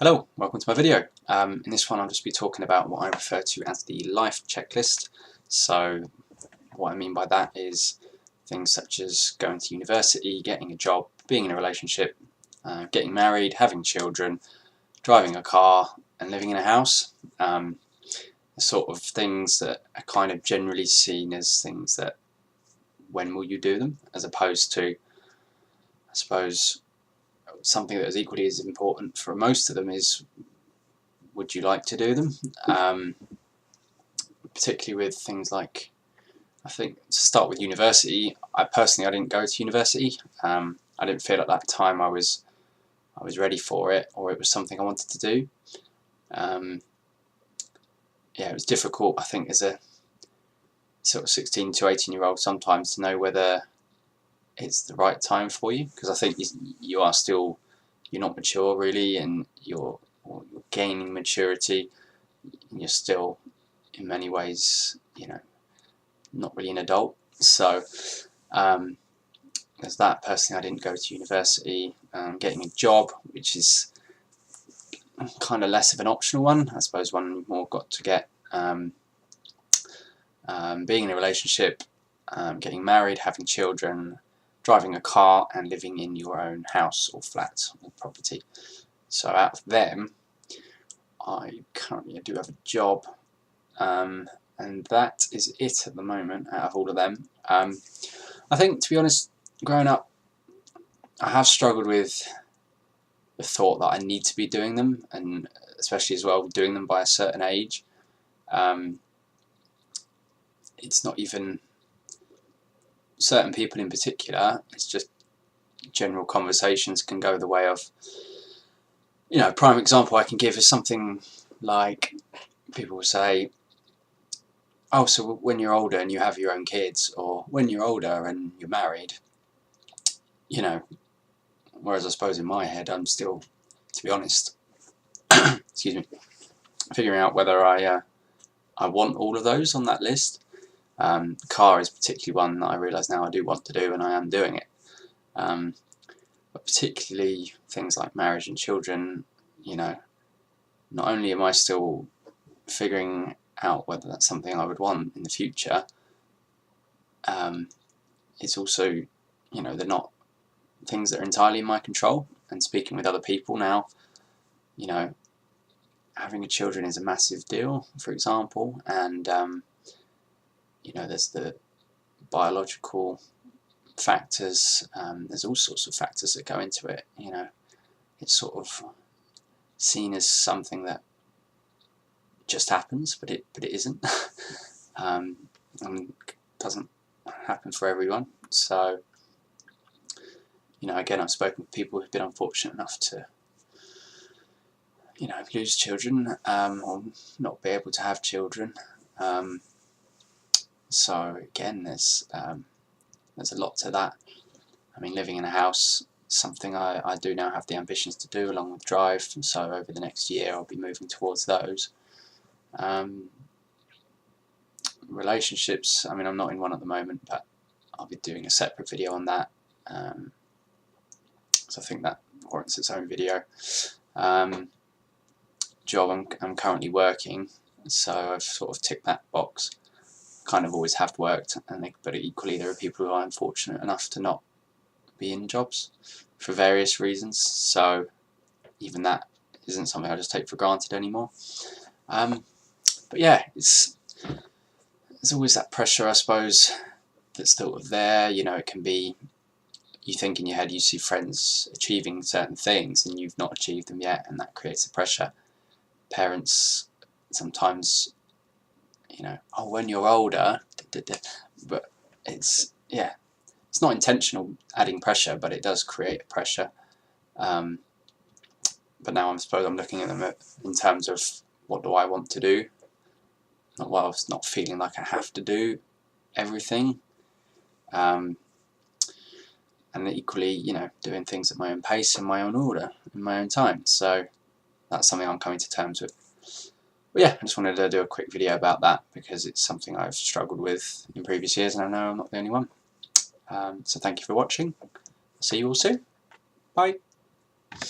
Hello, welcome to my video. In this one I'll just be talking about what I refer to as the life checklist. So what I mean by that is things such as going to university, getting a job, being in a relationship, getting married, having children, driving a car and living in a house. The sort of things that are kind of generally seen as things that when will you do them, as opposed to, I suppose, something that is equally as important for most of them is, would you like to do them? Particularly with things like, I think to start with university, I didn't go to university. I didn't feel at that time I was ready for it, or it was something I wanted to do. Yeah, it was difficult, I think, as a sort of 16 to 18-year-old sometimes to know whether it's the right time for you, because I think you're not mature really, and you're gaining maturity, and you're still in many ways, not really an adult. So there's that. Personally, I didn't go to university. Getting a job, which is kind of less of an optional one, I suppose, one you've more got to get. Being in a relationship, getting married, having children, driving a car and living in your own house or flat or property. So out of them, I currently do have a job, and that is it at the moment out of all of them. I think, to be honest, growing up, I have struggled with the thought that I need to be doing them, and especially as well doing them by a certain age. It's not even certain people in particular, it's just general conversations can go the way of, a prime example I can give is something like people will say, oh, so when you're older and you have your own kids, or when you're older and you're married, whereas I suppose in my head I'm still, to be honest, excuse me, figuring out whether I want all of those on that list. Car is particularly one that I realise now I do want to do, and I am doing it. But particularly things like marriage and children, not only am I still figuring out whether that's something I would want in the future, it's also, they're not things that are entirely in my control. And speaking with other people now, having children is a massive deal, for example, and there's the biological factors, there's all sorts of factors that go into it. It's sort of seen as something that just happens, but it isn't. And doesn't happen for everyone. So again, I've spoken with people who've been unfortunate enough to lose children, or not be able to have children. So again, there's a lot to that. I mean, living in a house, something I do now have the ambitions to do, along with drive, so over the next year I'll be moving towards those. Relationships, I mean, I'm not in one at the moment, but I'll be doing a separate video on that, so I think that warrants its own video. Job, I'm currently working, so I've sort of ticked that box. Kind of always have worked, but equally there are people who are unfortunate enough to not be in jobs for various reasons, so even that isn't something I just take for granted anymore. But yeah, there's always that pressure, I suppose, that's still there. It can be, you think in your head you see friends achieving certain things and you've not achieved them yet, and that creates a pressure. Parents sometimes, oh, when you're older, but it's not intentional adding pressure, but it does create pressure. But now I suppose I'm looking at them in terms of, what do I want to do? Not feeling like I have to do everything, and equally, doing things at my own pace, in my own order, in my own time. So that's something I'm coming to terms with. But yeah, I just wanted to do a quick video about that, because it's something I've struggled with in previous years, and I know I'm not the only one. So thank you for watching. See you all soon. Bye.